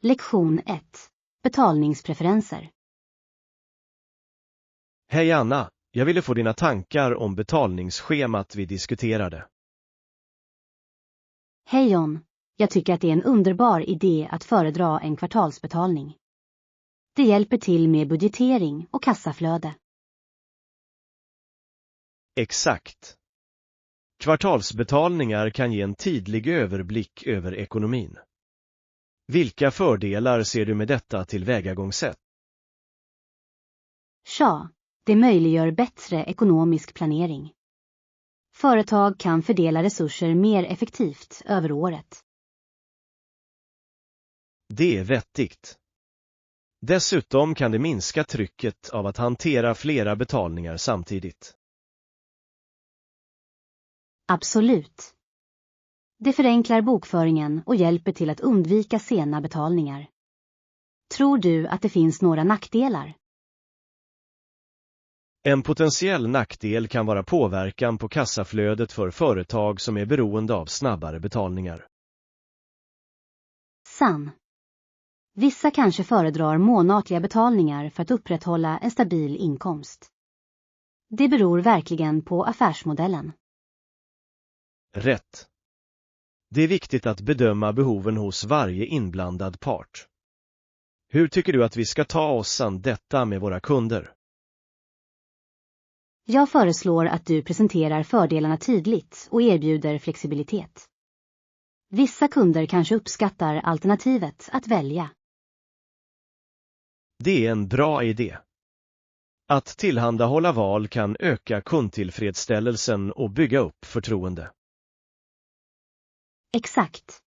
Lektion 1. Betalningspreferenser. Hej Anna, jag ville få dina tankar om betalningsschemat vi diskuterade. Hej John, jag tycker att det är en underbar idé att föredra en kvartalsbetalning. Det hjälper till med budgetering och kassaflöde. Exakt. Kvartalsbetalningar kan ge en tydlig överblick över ekonomin. Vilka fördelar ser du med detta tillvägagångssätt? Ja, det möjliggör bättre ekonomisk planering. Företag kan fördela resurser mer effektivt över året. Det är vettigt. Dessutom kan det minska trycket av att hantera flera betalningar samtidigt. Absolut. Det förenklar bokföringen och hjälper till att undvika sena betalningar. Tror du att det finns några nackdelar? En potentiell nackdel kan vara påverkan på kassaflödet för företag som är beroende av snabbare betalningar. Sann. Vissa kanske föredrar månatliga betalningar för att upprätthålla en stabil inkomst. Det beror verkligen på affärsmodellen. Rätt. Det är viktigt att bedöma behoven hos varje inblandad part. Hur tycker du att vi ska ta oss an detta med våra kunder? Jag föreslår att du presenterar fördelarna tydligt och erbjuder flexibilitet. Vissa kunder kanske uppskattar alternativet att välja. Det är en bra idé. Att tillhandahålla val kan öka kundtillfredsställelsen och bygga upp förtroende. Exakt.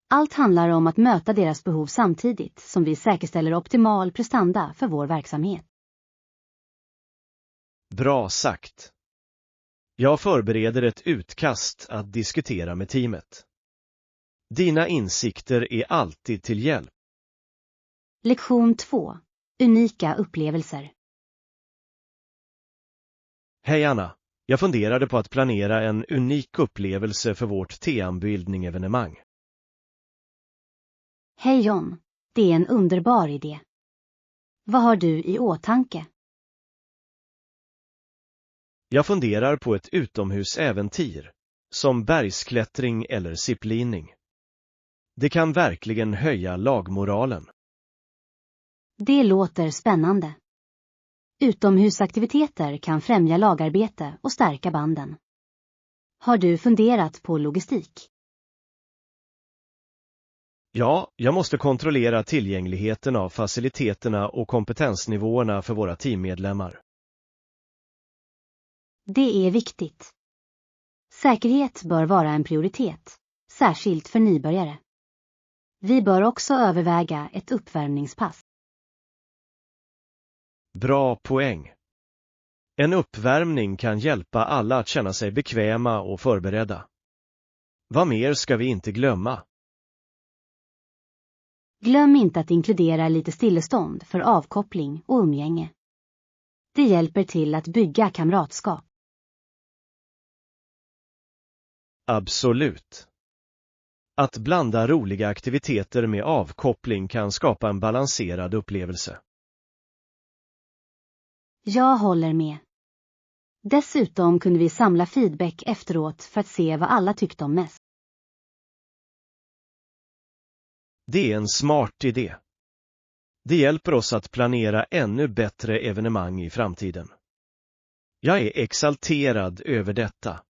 Allt handlar om att möta deras behov samtidigt som vi säkerställer optimal prestanda för vår verksamhet. Bra sagt. Jag förbereder ett utkast att diskutera med teamet. Dina insikter är alltid till hjälp. Lektion 2. Unika upplevelser. Hej Anna, jag funderade på att planera en unik upplevelse för vårt teambuilding-evenemang. Hej John, det är en underbar idé. Vad har du i åtanke? Jag funderar på ett utomhusäventyr, som bergsklättring eller ziplining. Det kan verkligen höja lagmoralen. Det låter spännande. Utomhusaktiviteter kan främja lagarbete och stärka banden. Har du funderat på logistik? Ja, jag måste kontrollera tillgängligheten av faciliteterna och kompetensnivåerna för våra teammedlemmar. Det är viktigt. Säkerhet bör vara en prioritet, särskilt för nybörjare. Vi bör också överväga ett uppvärmningspass. Bra poäng. En uppvärmning kan hjälpa alla att känna sig bekväma och förberedda. Vad mer ska vi inte glömma? Glöm inte att inkludera lite stillestånd för avkoppling och umgänge. Det hjälper till att bygga kamratskap. Absolut. Att blanda roliga aktiviteter med avkoppling kan skapa en balanserad upplevelse. Jag håller med. Dessutom kunde vi samla feedback efteråt för att se vad alla tyckte om mest. Det är en smart idé. Det hjälper oss att planera ännu bättre evenemang i framtiden. Jag är exalterad över detta.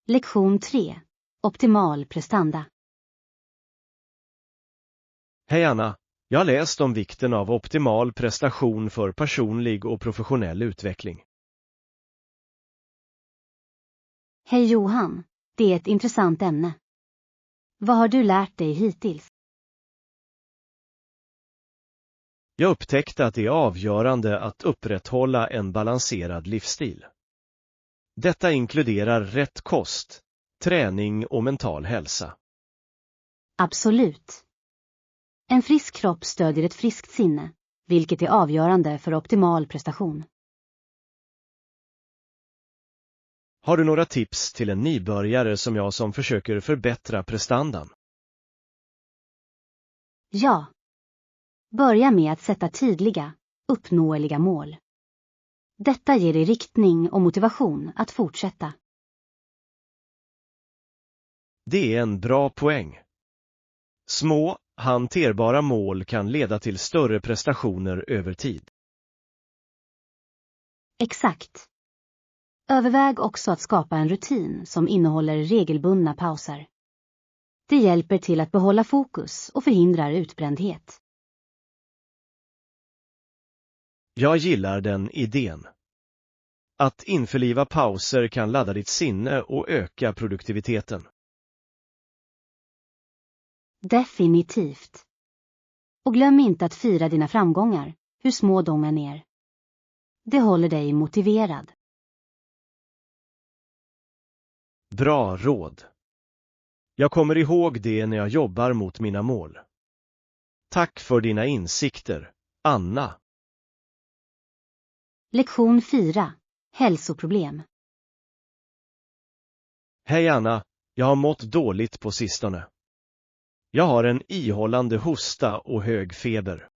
Lektion 3. Optimal prestanda. Hej Anna, jag har läst om vikten av optimal prestation för personlig och professionell utveckling. Hej Johan, det är ett intressant ämne. Vad har du lärt dig hittills? Jag upptäckte att det är avgörande att upprätthålla en balanserad livsstil. Detta inkluderar rätt kost, träning och mental hälsa. Absolut. En frisk kropp stödjer ett friskt sinne, vilket är avgörande för optimal prestation. Har du några tips till en nybörjare som jag som försöker förbättra prestandan? Ja. Börja med att sätta tydliga, uppnåeliga mål. Detta ger dig riktning och motivation att fortsätta. Det är en bra poäng. Små, hanterbara mål kan leda till större prestationer över tid. Exakt. Överväg också att skapa en rutin som innehåller regelbundna pauser. Det hjälper till att behålla fokus och förhindrar utbrändhet. Jag gillar den idén. Att införliva pauser kan ladda ditt sinne och öka produktiviteten. Definitivt. Och glöm inte att fira dina framgångar, hur små de än är. Det håller dig motiverad. Bra råd. Jag kommer ihåg det när jag jobbar mot mina mål. Tack för dina insikter, Anna. Lektion 4. Hälsoproblem. Hej Anna, jag har mått dåligt på sistone. Jag har en ihållande hosta och hög feber.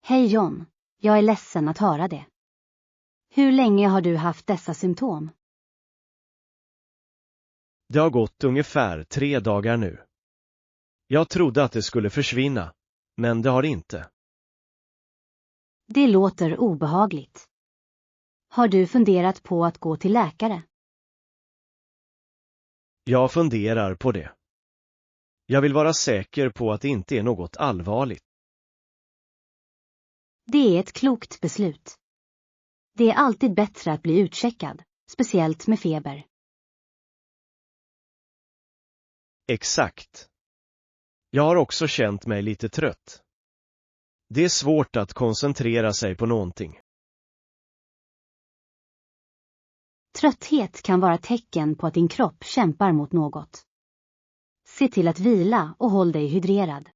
Hej John, jag är ledsen att höra det. Hur länge har du haft dessa symptom? Det har gått ungefär 3 dagar nu. Jag trodde att det skulle försvinna, men det har inte. Det låter obehagligt. Har du funderat på att gå till läkare? Jag funderar på det. Jag vill vara säker på att det inte är något allvarligt. Det är ett klokt beslut. Det är alltid bättre att bli utcheckad, speciellt med feber. Exakt. Jag har också känt mig lite trött. Det är svårt att koncentrera sig på någonting. Trötthet kan vara tecken på att din kropp kämpar mot något. Se till att vila och håll dig hydrerad.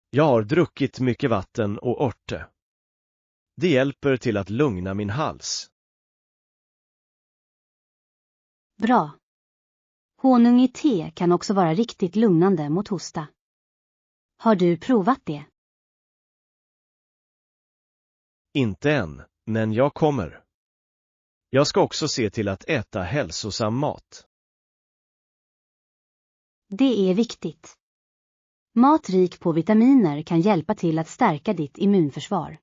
Jag har druckit mycket vatten och örter. Det hjälper till att lugna min hals. Bra. Honung i te kan också vara riktigt lugnande mot hosta. Har du provat det? Inte än, men jag kommer. Jag ska också se till att äta hälsosam mat. Det är viktigt. Mat rik på vitaminer kan hjälpa till att stärka ditt immunförsvar.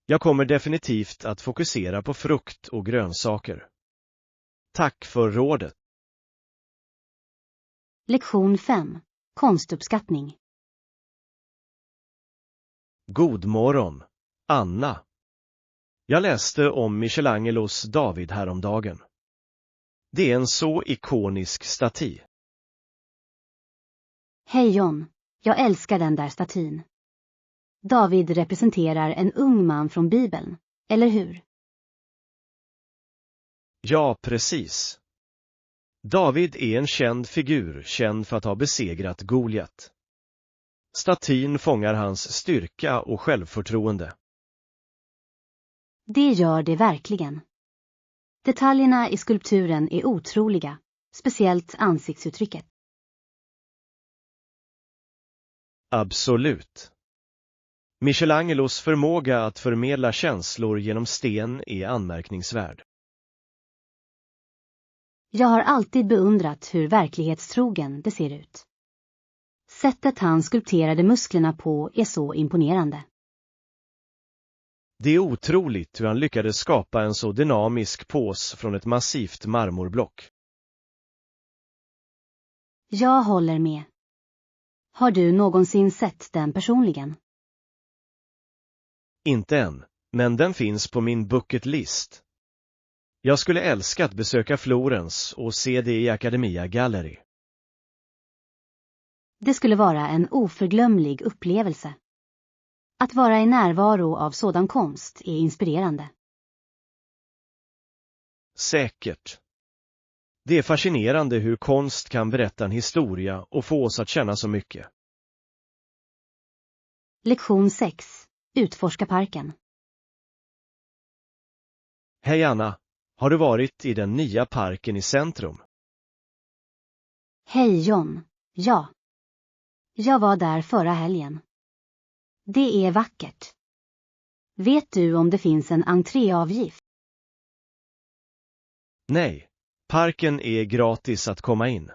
Jag kommer definitivt att fokusera på frukt och grönsaker. Tack för rådet. Lektion 5. Konstuppskattning. God morgon, Anna. Jag läste om Michelangelos David häromdagen. Det är en så ikonisk staty. Hej John, jag älskar den där statyn. David representerar en ung man från Bibeln, eller hur? Ja, precis. David är en känd figur, känd för att ha besegrat Goliat. Statyn fångar hans styrka och självförtroende. Det gör det verkligen. Detaljerna i skulpturen är otroliga, speciellt ansiktsuttrycket. Absolut. Michelangelos förmåga att förmedla känslor genom sten är anmärkningsvärd. Jag har alltid beundrat hur verklighetstrogen det ser ut. Sättet han skulpterade musklerna på är så imponerande. Det är otroligt hur han lyckades skapa en så dynamisk pås från ett massivt marmorblock. Jag håller med. Har du någonsin sett den personligen? Inte än, men den finns på min bucket list. Jag skulle älska att besöka Florens och se det i Accademia Gallery. Det skulle vara en oförglömlig upplevelse. Att vara i närvaro av sådan konst är inspirerande. Säkert. Det är fascinerande hur konst kan berätta en historia och få oss att känna så mycket. Lektion 6. Utforska parken. Hej Anna, har du varit i den nya parken i centrum? Hej John, ja. Jag var där förra helgen. Det är vackert. Vet du om det finns en entréavgift? Nej, parken är gratis att komma in.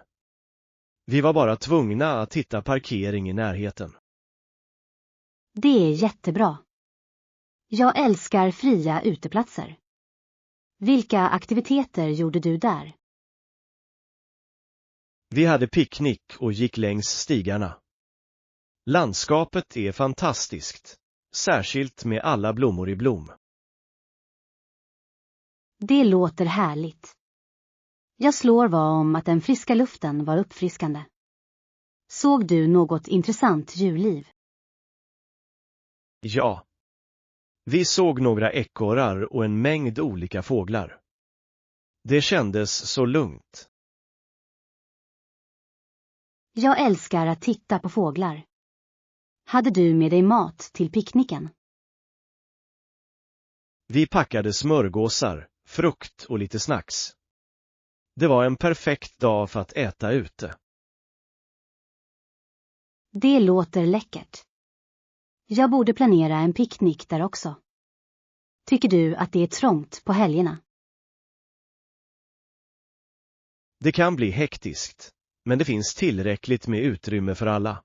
Vi var bara tvungna att hitta parkering i närheten. Det är jättebra. Jag älskar fria uteplatser. Vilka aktiviteter gjorde du där? Vi hade picknick och gick längs stigarna. Landskapet är fantastiskt, särskilt med alla blommor i blom. Det låter härligt. Jag slår vad om att den friska luften var uppfriskande. Såg du något intressant djurliv? Ja. Vi såg några ekorrar och en mängd olika fåglar. Det kändes så lugnt. Jag älskar att titta på fåglar. Hade du med dig mat till picknicken? Vi packade smörgåsar, frukt och lite snacks. Det var en perfekt dag för att äta ute. Det låter läckert. Jag borde planera en picknick där också. Tycker du att det är trångt på helgerna? Det kan bli hektiskt, men det finns tillräckligt med utrymme för alla.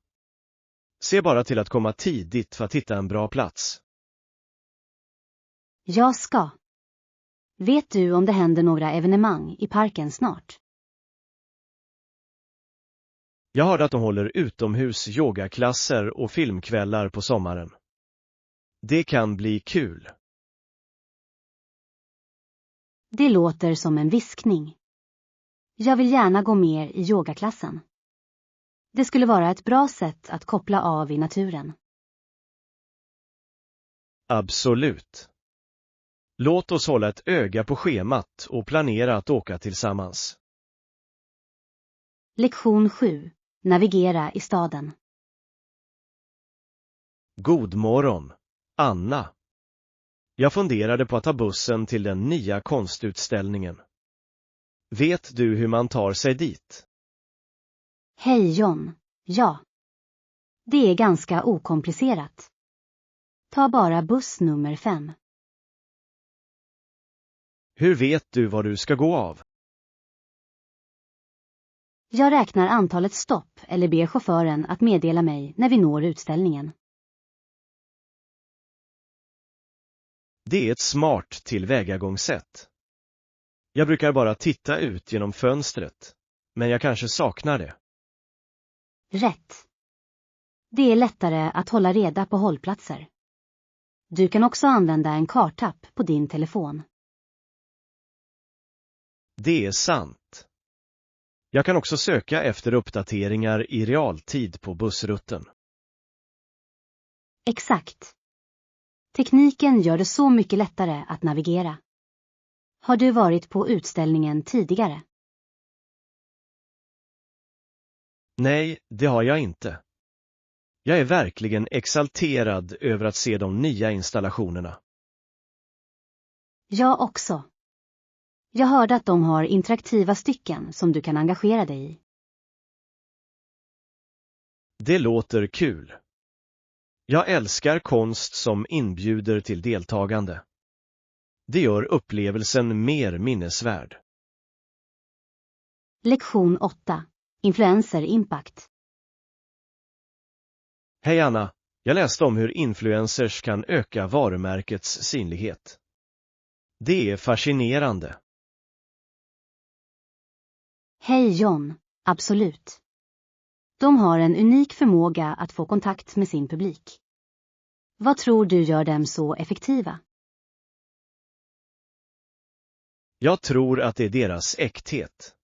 Se bara till att komma tidigt för att hitta en bra plats. Jag ska. Vet du om det händer några evenemang i parken snart? Jag hörde att de håller utomhus yogaklasser och filmkvällar på sommaren. Det kan bli kul. Det låter som en viskning. Jag vill gärna gå med i yogaklassen. Det skulle vara ett bra sätt att koppla av i naturen. Absolut. Låt oss hålla ett öga på schemat och planera att åka tillsammans. Lektion 7. Navigera i staden. God morgon, Anna. Jag funderade på att ta bussen till den nya konstutställningen. Vet du hur man tar sig dit? Hej John, ja. Det är ganska okomplicerat. Ta bara buss nummer 5. Hur vet du var du ska gå av? Jag räknar antalet stopp eller ber chauffören att meddela mig när vi når utställningen. Det är ett smart tillvägagångssätt. Jag brukar bara titta ut genom fönstret, men jag kanske saknar det. Rätt. Det är lättare att hålla reda på hållplatser. Du kan också använda en kartapp på din telefon. Det är sant. Jag kan också söka efter uppdateringar i realtid på bussrutten. Exakt. Tekniken gör det så mycket lättare att navigera. Har du varit på utställningen tidigare? Nej, det har jag inte. Jag är verkligen exalterad över att se de nya installationerna. Jag också. Jag hörde att de har interaktiva stycken som du kan engagera dig i. Det låter kul. Jag älskar konst som inbjuder till deltagande. Det gör upplevelsen mer minnesvärd. Lektion 8. Influencer Impact. Hej Anna, jag läste om hur influencers kan öka varumärkets synlighet. Det är fascinerande. Hej John, absolut. De har en unik förmåga att få kontakt med sin publik. Vad tror du gör dem så effektiva? Jag tror att det är deras äkthet.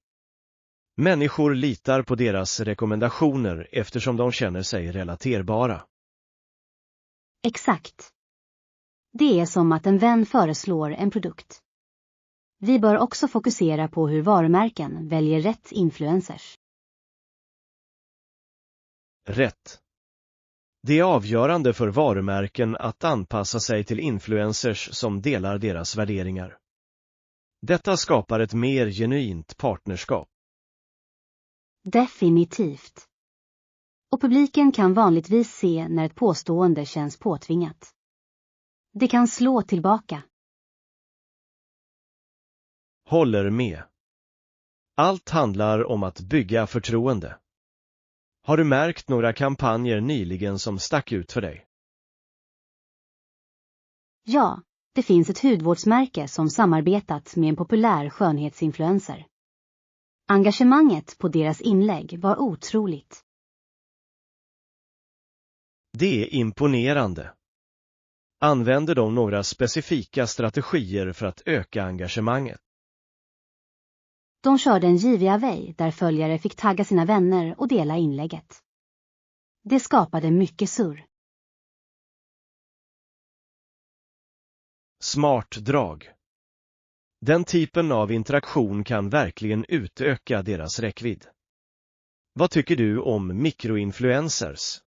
Människor litar på deras rekommendationer eftersom de känner sig relaterbara. Exakt. Det är som att en vän föreslår en produkt. Vi bör också fokusera på hur varumärken väljer rätt influencers. Rätt. Det är avgörande för varumärken att anpassa sig till influencers som delar deras värderingar. Detta skapar ett mer genuint partnerskap. Definitivt. Och publiken kan vanligtvis se när ett påstående känns påtvingat. Det kan slå tillbaka. Håller med. Allt handlar om att bygga förtroende. Har du märkt några kampanjer nyligen som stack ut för dig? Ja, det finns ett hudvårdsmärke som samarbetat med en populär skönhetsinfluencer. Engagemanget på deras inlägg var otroligt. Det är imponerande. Använder de några specifika strategier för att öka engagemanget? De körde en giveaway där följare fick tagga sina vänner och dela inlägget. Det skapade mycket surr. Smart drag. Den typen av interaktion kan verkligen utöka deras räckvidd. Vad tycker du om mikroinfluencers?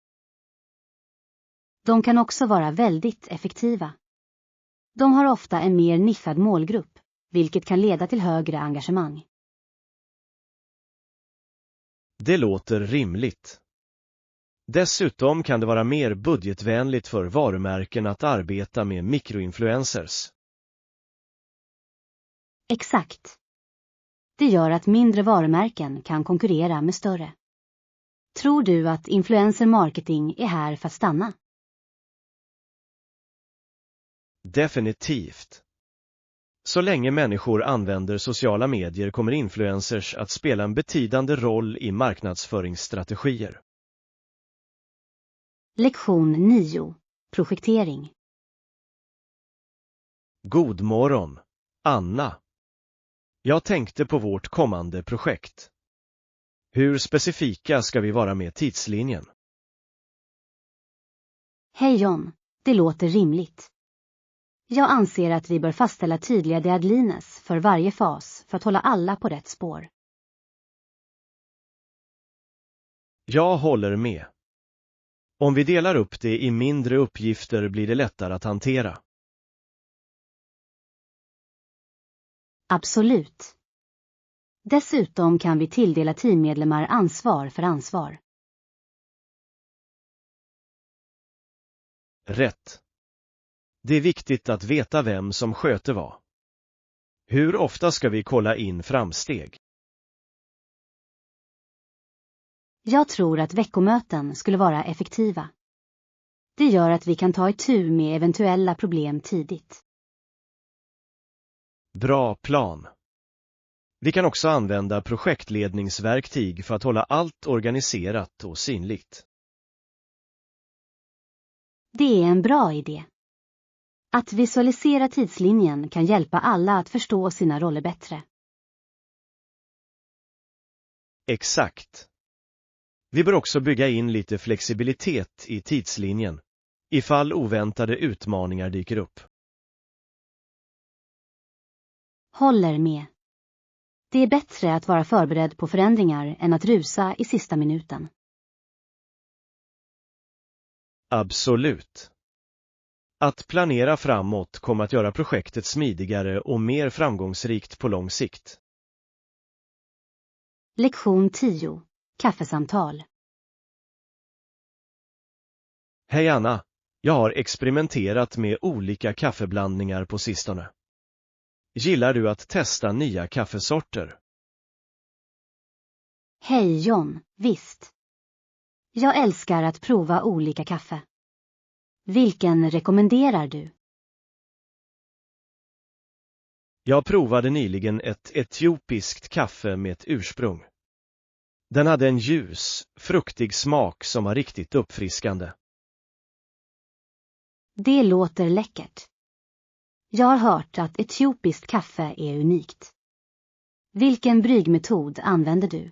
De kan också vara väldigt effektiva. De har ofta en mer nischad målgrupp, vilket kan leda till högre engagemang. Det låter rimligt. Dessutom kan det vara mer budgetvänligt för varumärken att arbeta med mikroinfluencers. Exakt. Det gör att mindre varumärken kan konkurrera med större. Tror du att influencer marketing är här för att stanna? Definitivt. Så länge människor använder sociala medier kommer influencers att spela en betydande roll i marknadsföringsstrategier. Lektion 9. Projektering. God morgon, Anna. Jag tänkte på vårt kommande projekt. Hur specifika ska vi vara med tidslinjen? Hej John, det låter rimligt. Jag anser att vi bör fastställa tydliga deadlines för varje fas för att hålla alla på rätt spår. Jag håller med. Om vi delar upp det i mindre uppgifter blir det lättare att hantera. Absolut. Dessutom kan vi tilldela teammedlemmar ansvar för ansvar. Rätt. Det är viktigt att veta vem som sköter vad. Hur ofta ska vi kolla in framsteg? Jag tror att veckomöten skulle vara effektiva. Det gör att vi kan ta itu med eventuella problem tidigt. Bra plan. Vi kan också använda projektledningsverktyg för att hålla allt organiserat och synligt. Det är en bra idé. Att visualisera tidslinjen kan hjälpa alla att förstå sina roller bättre. Exakt. Vi bör också bygga in lite flexibilitet i tidslinjen, ifall oväntade utmaningar dyker upp. Håller med. Det är bättre att vara förberedd på förändringar än att rusa i sista minuten. Absolut. Att planera framåt kommer att göra projektet smidigare och mer framgångsrikt på lång sikt. Lektion 10. Kaffesamtal. Hej Anna, jag har experimenterat med olika kaffeblandningar på sistone. Gillar du att testa nya kaffesorter? Hej John, visst. Jag älskar att prova olika kaffe. Vilken rekommenderar du? Jag provade nyligen ett etiopiskt kaffe med ett ursprung. Den hade en ljus, fruktig smak som var riktigt uppfriskande. Det låter läckert. Jag har hört att etiopiskt kaffe är unikt. Vilken bryggmetod använder du?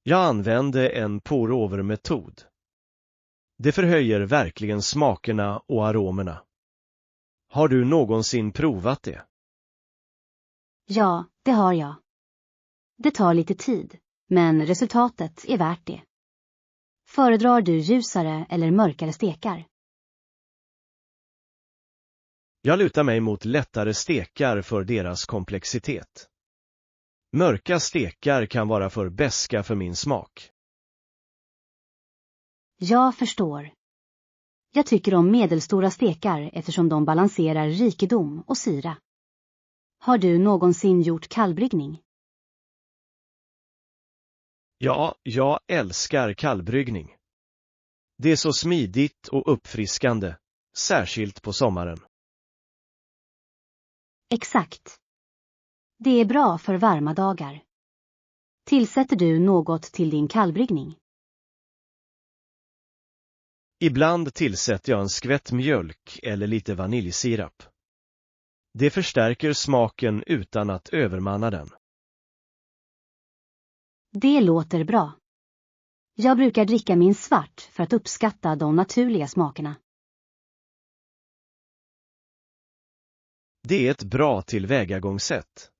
Jag använde en pour-over-metod. Det förhöjer verkligen smakerna och aromerna. Har du någonsin provat det? Ja, det har jag. Det tar lite tid, men resultatet är värt det. Föredrar du ljusare eller mörkare stekar? Jag lutar mig mot lättare stekar för deras komplexitet. Mörka stekar kan vara för beska för min smak. Jag förstår. Jag tycker om medelstora stekar eftersom de balanserar rikedom och syra. Har du någonsin gjort kallbryggning? Ja, jag älskar kallbryggning. Det är så smidigt och uppfriskande, särskilt på sommaren. Exakt. Det är bra för varma dagar. Tillsätter du något till din kallbryggning? Ibland tillsätter jag en skvätt mjölk eller lite vaniljsirap. Det förstärker smaken utan att övermanna den. Det låter bra. Jag brukar dricka min svart för att uppskatta de naturliga smakerna. Det är ett bra tillvägagångssätt.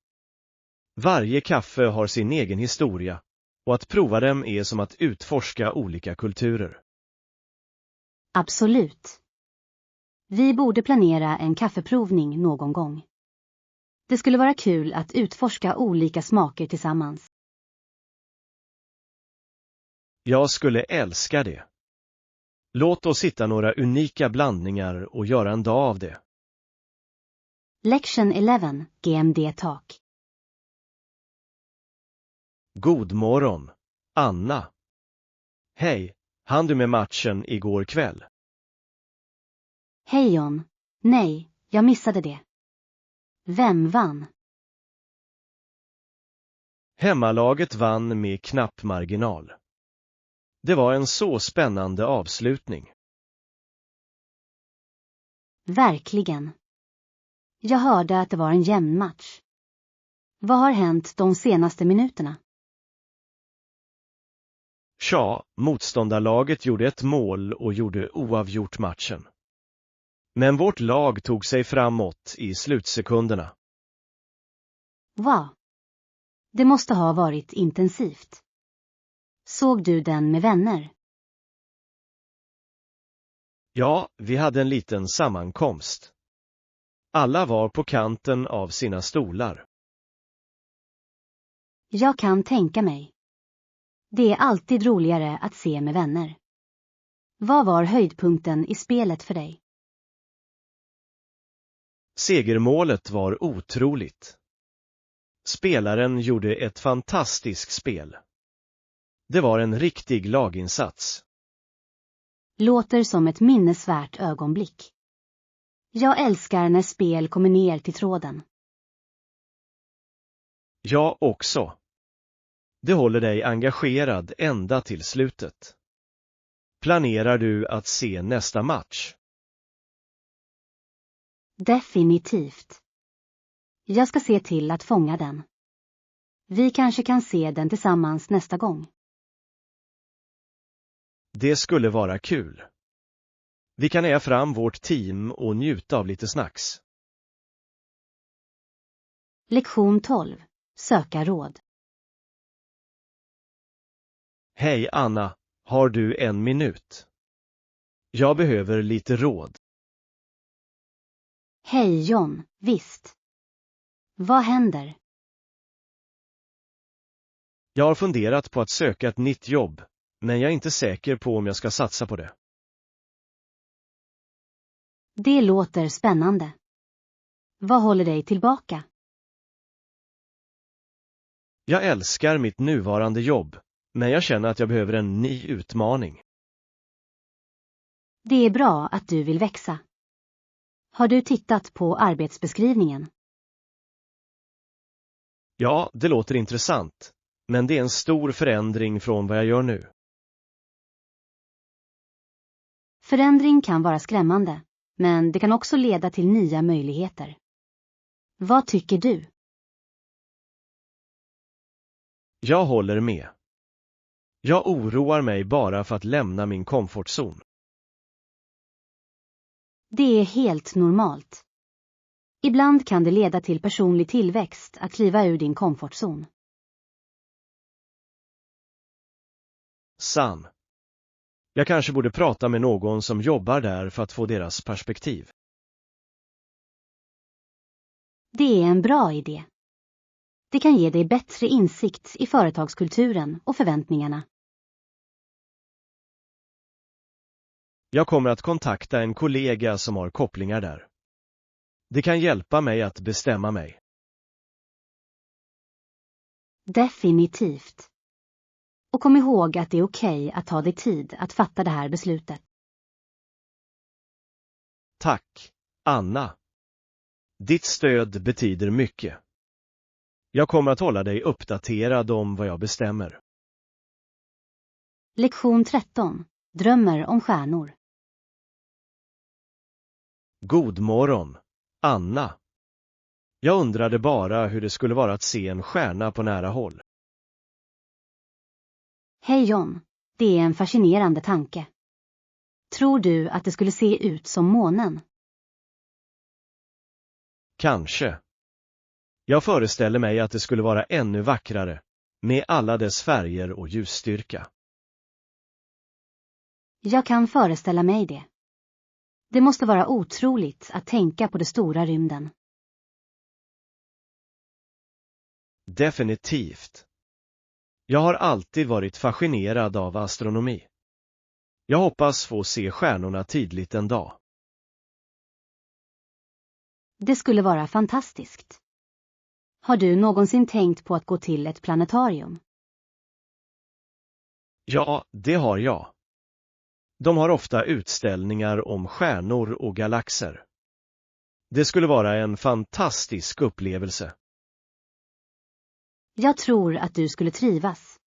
Varje kaffe har sin egen historia, och att prova dem är som att utforska olika kulturer. Absolut. Vi borde planera en kaffeprovning någon gång. Det skulle vara kul att utforska olika smaker tillsammans. Jag skulle älska det. Låt oss hitta några unika blandningar och göra en dag av det. Lektion 11, GMD Talk. God morgon, Anna. Hej, hann du med matchen igår kväll? Hej John. Nej, jag missade det. Vem vann? Hemmalaget vann med knapp marginal. Det var en så spännande avslutning. Verkligen. Jag hörde att det var en jämn match. Vad har hänt de senaste minuterna? Tja, motståndarlaget gjorde ett mål och gjorde oavgjort matchen. Men vårt lag tog sig framåt i slutsekunderna. Wow. Det måste ha varit intensivt. Såg du den med vänner? Ja, vi hade en liten sammankomst. Alla var på kanten av sina stolar. Jag kan tänka mig. Det är alltid roligare att se med vänner. Vad var höjdpunkten i spelet för dig? Segermålet var otroligt. Spelaren gjorde ett fantastiskt spel. Det var en riktig laginsats. Låter som ett minnesvärt ögonblick. Jag älskar när spel kommer ner till tråden. Jag också. Det håller dig engagerad ända till slutet. Planerar du att se nästa match? Definitivt. Jag ska se till att fånga den. Vi kanske kan se den tillsammans nästa gång. Det skulle vara kul. Vi kan äga fram vårt team och njuta av lite snacks. Lektion 12. Söka råd. Hej Anna, har du en minut? Jag behöver lite råd. Hej John, visst. Vad händer? Jag har funderat på att söka ett nytt jobb, men jag är inte säker på om jag ska satsa på det. Det låter spännande. Vad håller dig tillbaka? Jag älskar mitt nuvarande jobb, men jag känner att jag behöver en ny utmaning. Det är bra att du vill växa. Har du tittat på arbetsbeskrivningen? Ja, det låter intressant, men det är en stor förändring från vad jag gör nu. Förändring kan vara skrämmande, men det kan också leda till nya möjligheter. Vad tycker du? Jag håller med. Jag oroar mig bara för att lämna min komfortzon. Det är helt normalt. Ibland kan det leda till personlig tillväxt att kliva ur din komfortzon. Sam. Jag kanske borde prata med någon som jobbar där för att få deras perspektiv. Det är en bra idé. Det kan ge dig bättre insikt i företagskulturen och förväntningarna. Jag kommer att kontakta en kollega som har kopplingar där. Det kan hjälpa mig att bestämma mig. Definitivt. Och kom ihåg att det är okej att ta dig tid att fatta det här beslutet. Tack, Anna. Ditt stöd betyder mycket. Jag kommer att hålla dig uppdaterad om vad jag bestämmer. Lektion 13. Drömmer om stjärnor. God morgon, Anna. Jag undrade bara hur det skulle vara att se en stjärna på nära håll. Hej John, det är en fascinerande tanke. Tror du att det skulle se ut som månen? Kanske. Jag föreställer mig att det skulle vara ännu vackrare, med alla dess färger och ljusstyrka. Jag kan föreställa mig det. Det måste vara otroligt att tänka på det stora rymden. Definitivt. Jag har alltid varit fascinerad av astronomi. Jag hoppas få se stjärnorna tydligt en dag. Det skulle vara fantastiskt. Har du någonsin tänkt på att gå till ett planetarium? Ja, det har jag. De har ofta utställningar om stjärnor och galaxer. Det skulle vara en fantastisk upplevelse. Jag tror att du skulle trivas.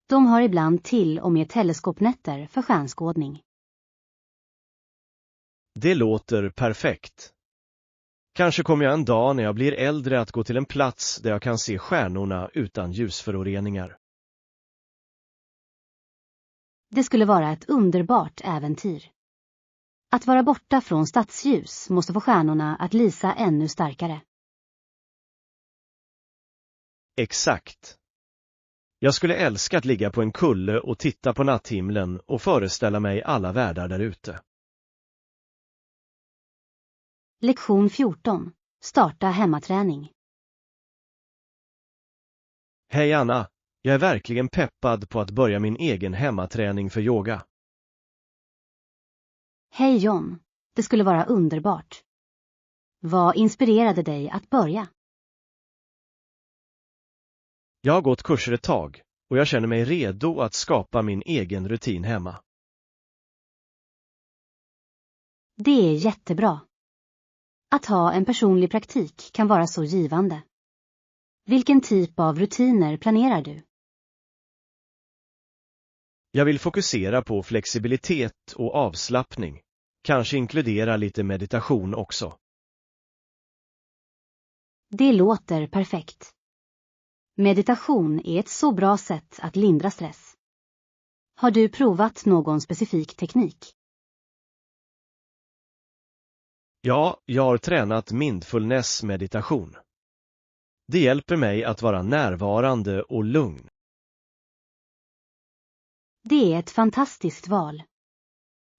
De har ibland till och med teleskopnätter för stjärnskådning. Det låter perfekt. Kanske kommer jag en dag när jag blir äldre att gå till en plats där jag kan se stjärnorna utan ljusföroreningar. Det skulle vara ett underbart äventyr. Att vara borta från stadsljus måste få stjärnorna att lysa ännu starkare. Exakt. Jag skulle älska att ligga på en kulle och titta på natthimlen och föreställa mig alla världar där ute. Lektion 14. Starta hemmaträning. Hej Anna, jag är verkligen peppad på att börja min egen hemmaträning för yoga. Hej John, det skulle vara underbart. Vad inspirerade dig att börja? Jag har gått kurser ett tag och jag känner mig redo att skapa min egen rutin hemma. Det är jättebra. Att ha en personlig praktik kan vara så givande. Vilken typ av rutiner planerar du? Jag vill fokusera på flexibilitet och avslappning, kanske inkludera lite meditation också. Det låter perfekt. Meditation är ett så bra sätt att lindra stress. Har du provat någon specifik teknik? Ja, jag har tränat mindfulness meditation. Det hjälper mig att vara närvarande och lugn. Det är ett fantastiskt val.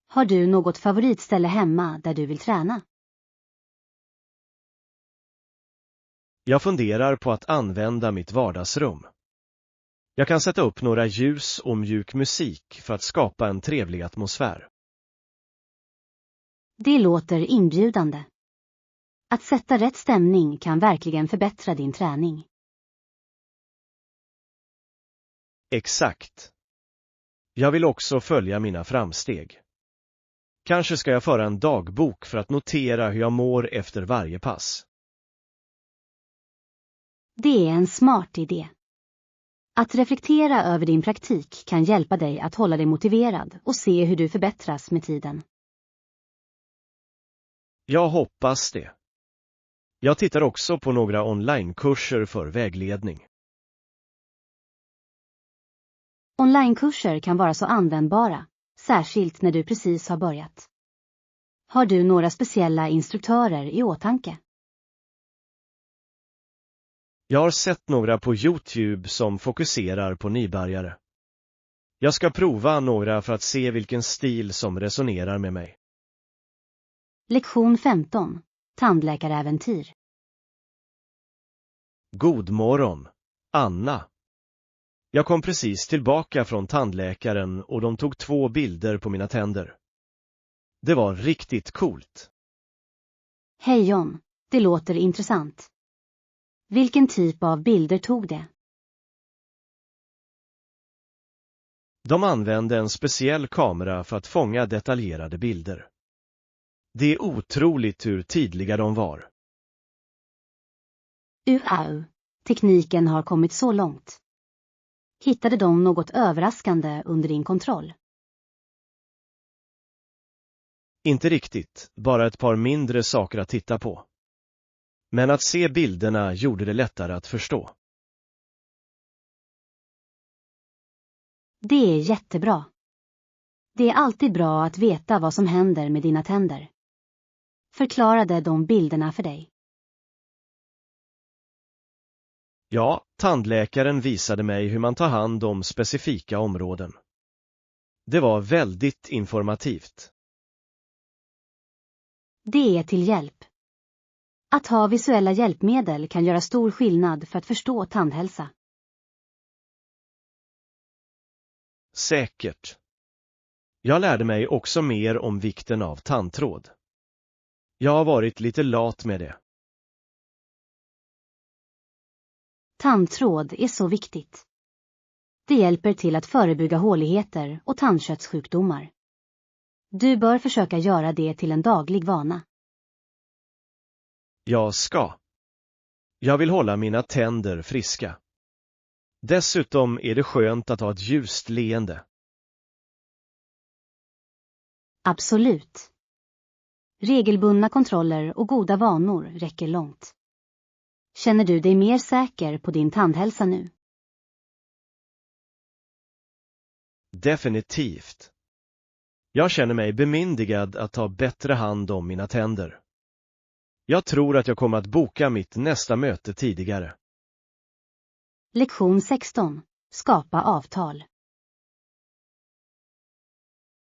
Har du något favoritställe hemma där du vill träna? Jag funderar på att använda mitt vardagsrum. Jag kan sätta upp några ljus och mjuk musik för att skapa en trevlig atmosfär. Det låter inbjudande. Att sätta rätt stämning kan verkligen förbättra din träning. Exakt. Jag vill också följa mina framsteg. Kanske ska jag föra en dagbok för att notera hur jag mår efter varje pass. Det är en smart idé. Att reflektera över din praktik kan hjälpa dig att hålla dig motiverad och se hur du förbättras med tiden. Jag hoppas det. Jag tittar också på några onlinekurser för vägledning. Onlinekurser kan vara så användbara, särskilt när du precis har börjat. Har du några speciella instruktörer i åtanke? Jag har sett några på YouTube som fokuserar på nybörjare. Jag ska prova några för att se vilken stil som resonerar med mig. Lektion 15. Tandläkaräventyr. God morgon, Anna. Jag kom precis tillbaka från tandläkaren och de tog 2 bilder på mina tänder. Det var riktigt coolt. Hej John, det låter intressant. Vilken typ av bilder tog det? De använde en speciell kamera för att fånga detaljerade bilder. Det är otroligt hur tydliga de var. Tekniken har kommit så långt. Hittade de något överraskande under din kontroll? Inte riktigt, bara ett par mindre saker att titta på. Men att se bilderna gjorde det lättare att förstå. Det är jättebra. Det är alltid bra att veta vad som händer med dina tänder. Förklarade de bilderna för dig? Ja, tandläkaren visade mig hur man tar hand om specifika områden. Det var väldigt informativt. Det är till hjälp. Att ha visuella hjälpmedel kan göra stor skillnad för att förstå tandhälsa. Säkert. Jag lärde mig också mer om vikten av tandtråd. Jag har varit lite lat med det. Tandtråd är så viktigt. Det hjälper till att förebygga håligheter och tandköttssjukdomar. Du bör försöka göra det till en daglig vana. Jag ska. Jag vill hålla mina tänder friska. Dessutom är det skönt att ha ett ljust leende. Absolut. Regelbundna kontroller och goda vanor räcker långt. Känner du dig mer säker på din tandhälsa nu? Definitivt. Jag känner mig bemyndigad att ta bättre hand om mina tänder. Jag tror att jag kommer att boka mitt nästa möte tidigare. Lektion 16. Skapa avtal.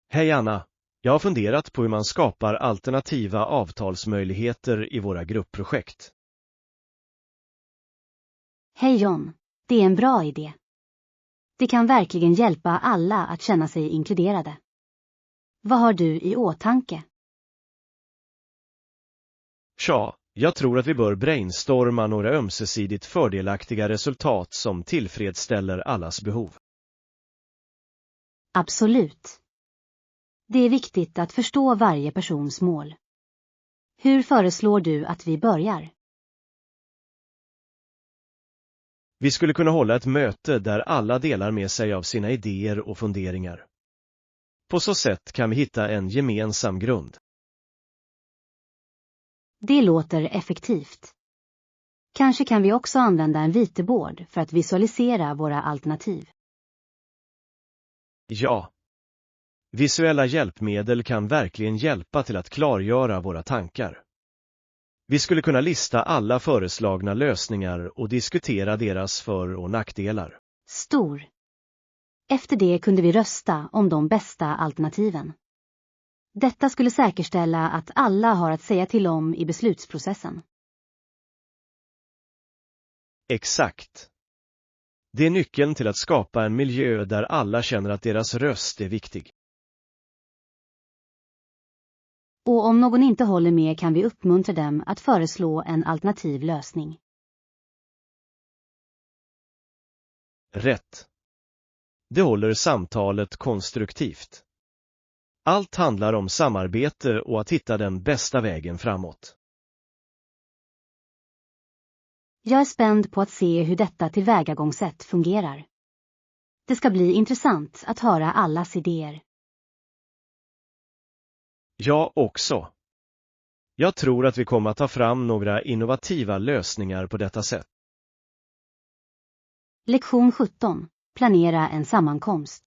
Hej Anna, jag har funderat på hur man skapar alternativa avtalsmöjligheter i våra gruppprojekt. Hej John, det är en bra idé. Det kan verkligen hjälpa alla att känna sig inkluderade. Vad har du i åtanke? Tja, jag tror att vi bör brainstorma några ömsesidigt fördelaktiga resultat som tillfredsställer allas behov. Absolut. Det är viktigt att förstå varje persons mål. Hur föreslår du att vi börjar? Vi skulle kunna hålla ett möte där alla delar med sig av sina idéer och funderingar. På så sätt kan vi hitta en gemensam grund. Det låter effektivt. Kanske kan vi också använda en vitebord för att visualisera våra alternativ. Ja. Visuella hjälpmedel kan verkligen hjälpa till att klargöra våra tankar. Vi skulle kunna lista alla föreslagna lösningar och diskutera deras för- och nackdelar. Stor. Efter det kunde vi rösta om de bästa alternativen. Detta skulle säkerställa att alla har att säga till om i beslutsprocessen. Exakt. Det är nyckeln till att skapa en miljö där alla känner att deras röst är viktig. Och om någon inte håller med kan vi uppmuntra dem att föreslå en alternativ lösning. Rätt. Det håller samtalet konstruktivt. Allt handlar om samarbete och att hitta den bästa vägen framåt. Jag är spänd på att se hur detta tillvägagångssätt fungerar. Det ska bli intressant att höra allas idéer. Jag också. Jag tror att vi kommer att ta fram några innovativa lösningar på detta sätt. Lektion 17. Planera en sammankomst.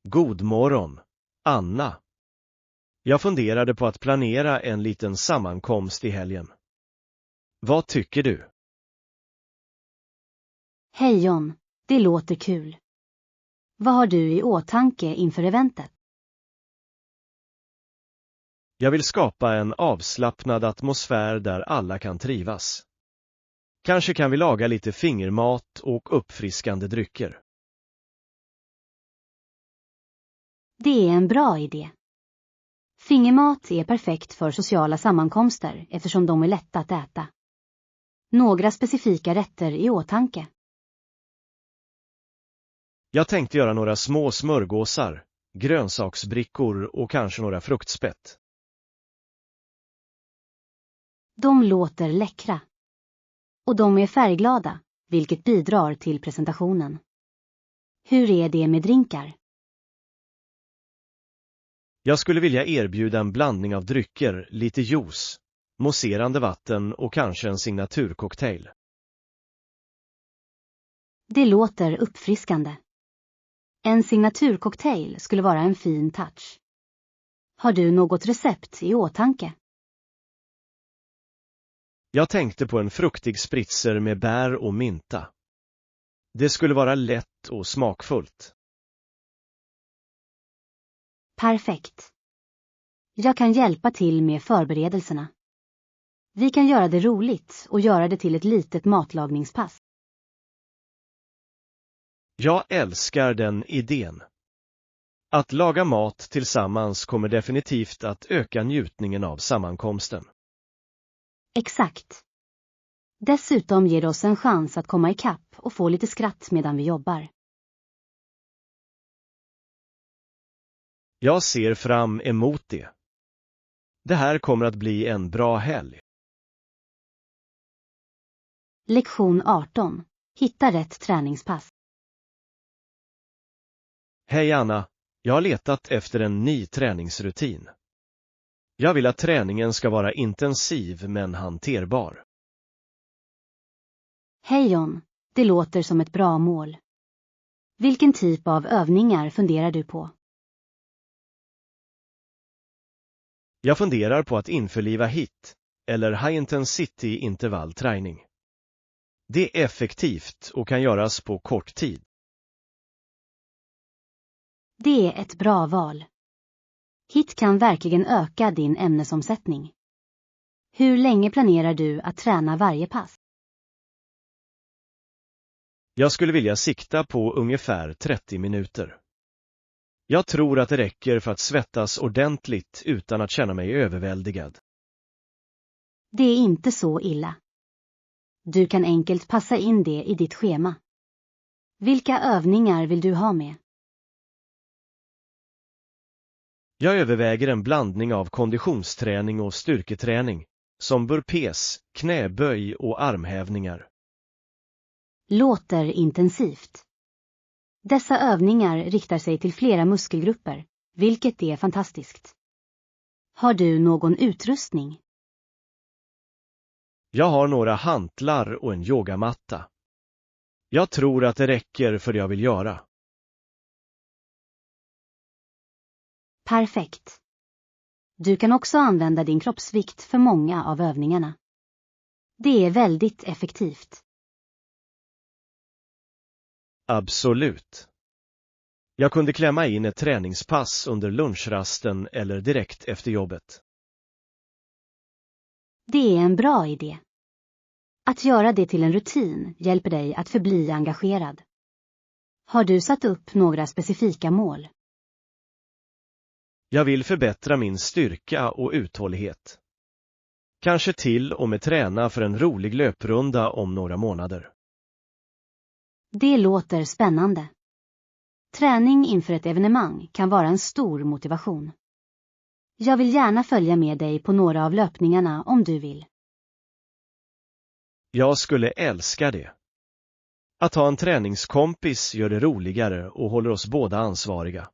God morgon, Anna. Jag funderade på att planera en liten sammankomst i helgen. Vad tycker du? Hej John, det låter kul. Vad har du i åtanke inför eventet? Jag vill skapa en avslappnad atmosfär där alla kan trivas. Kanske kan vi laga lite fingermat och uppfriskande drycker. Det är en bra idé. Fingermat är perfekt för sociala sammankomster eftersom de är lätta att äta. Några specifika rätter i åtanke. Jag tänkte göra några små smörgåsar, grönsaksbrickor och kanske några fruktspett. De låter läckra. Och de är färgglada, vilket bidrar till presentationen. Hur är det med drinkar? Jag skulle vilja erbjuda en blandning av drycker, lite juice, mousserande vatten och kanske en signaturcocktail. Det låter uppfriskande. En signaturcocktail skulle vara en fin touch. Har du något recept i åtanke? Jag tänkte på en fruktig spritzer med bär och mynta. Det skulle vara lätt och smakfullt. Perfekt. Jag kan hjälpa till med förberedelserna. Vi kan göra det roligt och göra det till ett litet matlagningspass. Jag älskar den idén. Att laga mat tillsammans kommer definitivt att öka njutningen av sammankomsten. Exakt. Dessutom ger det oss en chans att komma ikapp och få lite skratt medan vi jobbar. Jag ser fram emot det. Det här kommer att bli en bra helg. Lektion 18. Hitta rätt träningspass. Hej Anna, jag har letat efter en ny träningsrutin. Jag vill att träningen ska vara intensiv men hanterbar. Hej John, det låter som ett bra mål. Vilken typ av övningar funderar du på? Jag funderar på att införliva HIIT, eller High Intensity intervallträning. Det är effektivt och kan göras på kort tid. Det är ett bra val. HIIT kan verkligen öka din ämnesomsättning. Hur länge planerar du att träna varje pass? Jag skulle vilja sikta på ungefär 30 minuter. Jag tror att det räcker för att svettas ordentligt utan att känna mig överväldigad. Det är inte så illa. Du kan enkelt passa in det i ditt schema. Vilka övningar vill du ha med? Jag överväger en blandning av konditionsträning och styrketräning, som burpees, knäböj och armhävningar. Låter intensivt. Dessa övningar riktar sig till flera muskelgrupper, vilket är fantastiskt. Har du någon utrustning? Jag har några hantlar och en yogamatta. Jag tror att det räcker för det jag vill göra. Perfekt. Du kan också använda din kroppsvikt för många av övningarna. Det är väldigt effektivt. Absolut. Jag kunde klämma in ett träningspass under lunchrasten eller direkt efter jobbet. Det är en bra idé. Att göra det till en rutin hjälper dig att förbli engagerad. Har du satt upp några specifika mål? Jag vill förbättra min styrka och uthållighet. Kanske till och med träna för en rolig löprunda om några månader. Det låter spännande. Träning inför ett evenemang kan vara en stor motivation. Jag vill gärna följa med dig på några av löpningarna om du vill. Jag skulle älska det. Att ha en träningskompis gör det roligare och håller oss båda ansvariga.